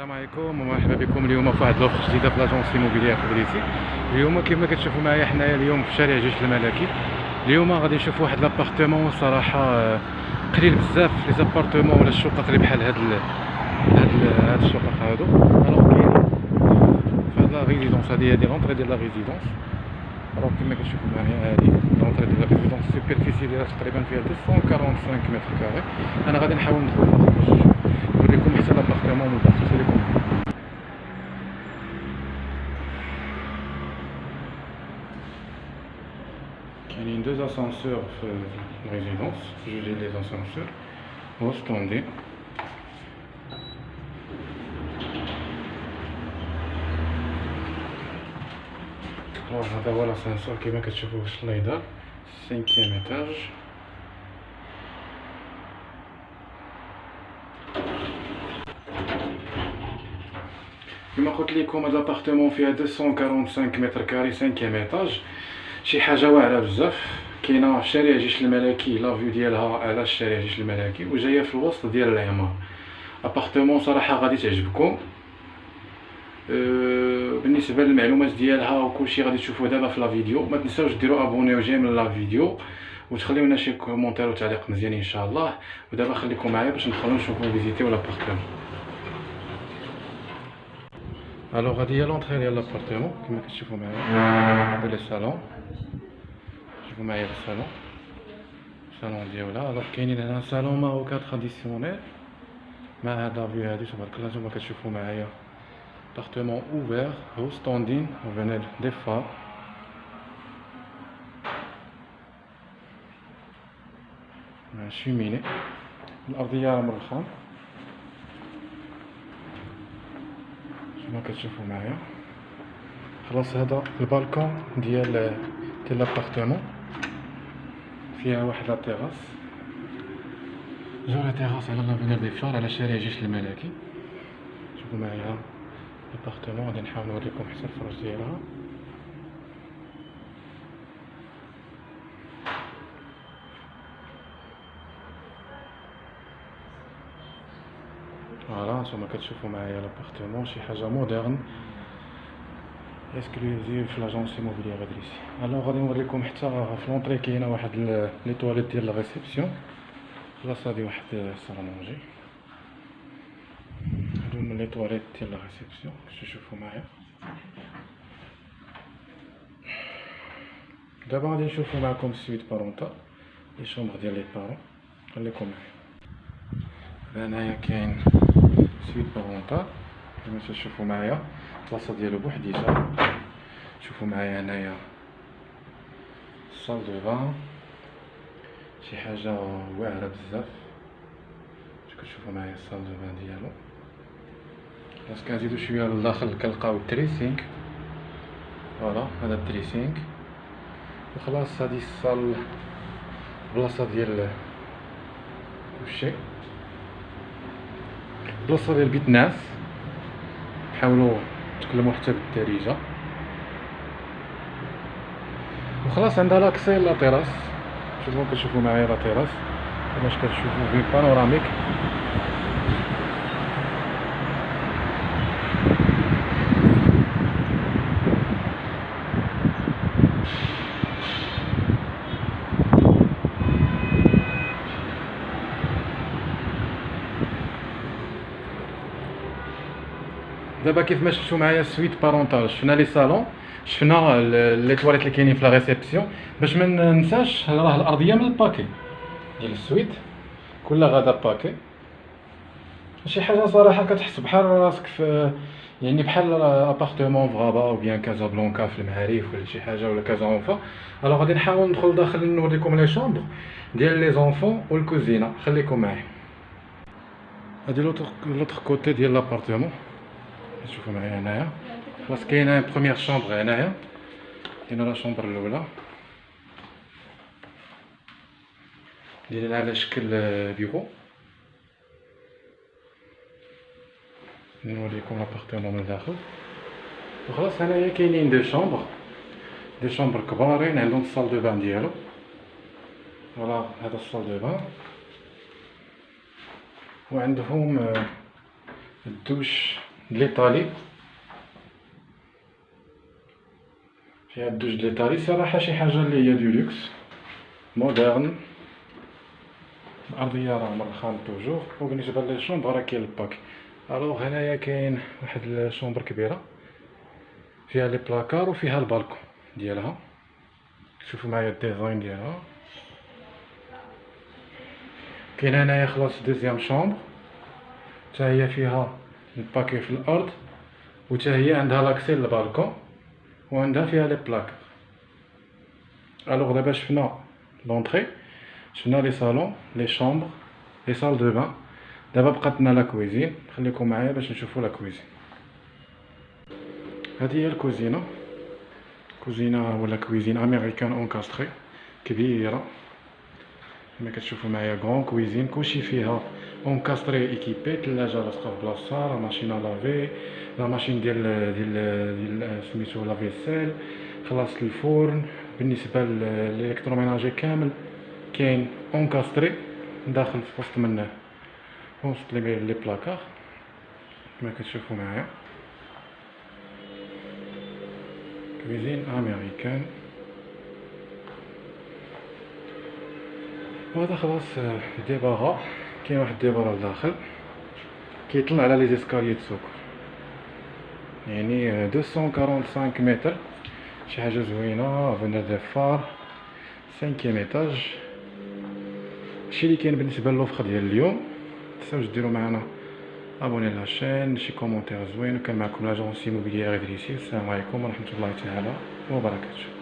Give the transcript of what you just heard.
السلام عليكم ومرحبا بكم اليوم في واحد لوفر جديده في لاجونس ايموبيليير بليسي. اليوم كما كتشوفوا معايا حنايا اليوم في شارع جيش الملكي. اليوم غادي نشوفوا واحد لابارتمون صراحه قليل بزاف لي زابارتمون ولا الشقق اللي بحال هاد الشقق هادو. الوغ كاين في هاد لا ريزيدونس هادي لونطري ديال لا ريزيدونس. الوغ كما كتشوفوا معايا هادي لونطري ديال لا ريزيدونس، السوبرفيسي ديالها تقريبا فيها 245 متر كاري. انا غادي نحاول ندخل باش نوريكم حتى لابارتمون من الداخل. خليكم كاينين deux ascenseurs في الريزيدونس، جوج ديال لي ascenseurs هو ستوندي. هذا هو الاسانسور كما كتشوفوا في الشليدر 5e étage. كما قلت لكم هذا الابارتمون فيها 245 متر كاري 5e étage، شي حاجه واعره بزاف. كاينه في شارع جيش الملكي، لا فيو ديالها على الشارع جيش الملكي وجايه في الوسط ديال العمار. ابارتمون صراحه غادي تعجبكم. بالنسبه للمعلومات ديالها وكلشي غادي تشوفوه دابا في لا فيديو. ما تنساوش ديروا ابونيو جاي من لا فيديو وتخليو لنا شي كومونتير وتعليق مزيان ان شاء الله. ودابا خليكم معايا باش ندخلوا نشوفوا فيزيتيو لابارتمون. الوغ هادي هي لونطري ديال لابارتمون كما كتشوفوا معايا. هذا لي صالون، شوفوا معايا الصالون ديالها. الوغ كاينين هنا صالون ماروكان تراديسيونيل مع هاد لا فيو هادي تبارك الله. نتوما كتشوفوا معايا appartement ouvert, au standing, on venait des phares. Un cheminée. الأرضية مرخام كما كتشوفوا معايا. خلاص هذا البالكون ديال لابارتمون، فيها واحد لا تيراس. لا تيراس على لافينير دي فار على شارع جيش الملكي. شوفوا معايا الابارتمون، غادي نحاول نوريكم حتى الفرش ديالها. فوالا نتوما كتشوفوا معايا الابارتمون، شي حاجه مودرن اكسكلوزيف في لاجونس ايموبيليير بليسي. الوغ غادي نوريكم حتى في لونطري كاينه واحد لي تواليت ديال لا ريسبسيون. خلاص هادي واحد سالمونجي، هادو هما لي تواليت ديال لا ريسبسيون باش تشوفوا معايا. دابا غادي نشوفوا معكم السويت بارونتال، لي شومبر ديال لي بارون. خليكم معايا. هنايا كاين سويت بارونتال كما تشوفوا معايا، البلاصه ديالو بوحديتها. شوفوا معايا هنايا الصال دو فان، شي حاجه واعره بزاف. كتشوفوا معايا الصال دو فان ديالو. بس كنزيدو شويه للداخل كنلقاو التريسينغ. فوالا هذا التريسينغ. وخلاص هادي الصال بلاصه ديال كلشي، بلاصه ديال بيت ناس. حاولوا تكلموا حتى بالدارجه. وخلاص عندها لاكسي لا تيراس. شوفوا كتشوفوا معايا لا تيراس باش كتشوفوا في بانوراميك. دابا كيف ما شفتوا معايا السويت بارونتال، شفنا لي صالون، شفنا لي تواليت اللي كاينين في لا ريسبسيون. باش ما ننساش راه الارضيه من الباكي ديال السويت كلها غادا باكي. شي حاجه صراحه كتحس بحال راسك في يعني بحال ابارتمون في غابه او بيان كازابلانكا في المعارف ولا شي حاجه ولا كازانفا. الوغ غادي نحاول ندخل داخل نوريكم لي شومبر ديال لي زونفون والكوزينه. خليكم معايا. هادي لوطر كوتي ديال لابارتمون شوفوا معايا هنايا. خلاص كاينه بروميير شومبر هنايا، كاينه لا شومبر الاولى دايرين على شكل بيرو. نوريكم لابارتمون من الداخل. وخلاص هنايا كاينين دي شومبر كبارين، عندهم الصال دو بان ديالو. فوالا هذا الصال دو بان، وعندهم الدوش ليطالي، فيها الدوش د ليطالي صراحة شي حاجة اللي هي دولوكس مودرن. الأرضية راه مرخام توجور. وبالنسبة لي شومبر راه كاين الباك. الوغ هنايا كاين واحد الشومبر كبيرة فيها لي بلاكار وفيها البالكون ديالها. شوفوا معايا الديزاين ديالها. كاين هنايا خلاص دوزيام شومبر حتى هي فيها الباكي في الارض، وحتى هي عندها لاكسي للبالكون وعندها فيها لي بلاكار. الوغ دابا شفنا لونطري، شفنا لي صالون، لي شومبر، لي صال دو بان. دابا بقات لنا لا كويزين. خليكم معايا باش نشوفوا لا كويزين. هذه هي الكوزينه، كوزينه ولا كويزين امريكان اونكاستري كبيره كما كتشوفوا معايا. غون كويزين كلشي فيها اونكاستري ايكيبي، ثلاجه لاصقه في بلاصتها، لا ماشين لافي، لا ماشين ديال سميتو لا فيسيل، خلاص الفرن. بالنسبه للالكتروميناجي كامل كاين اونكاستري داخل في وسط منه، وسط لي بلاكار كما كتشوفوا معايا. كويزين امريكان. وهذا خلاص ديباغا. كاين واحد ديباغا لداخل كيطلع على لي زيسكاليي دسوق، يعني 245 متر، شي حاجه زوينه. افونير دي فار 5 ايطاج. هادشي اللي كاين بالنسبه للوفر ديال اليوم. متنساوش ديروا معنا ابوني لاشين، شي كومونتير زوين. وكان معكم لاجونس ايموبيليير ادريسي. السلام عليكم ورحمه الله تعالى وبركاته.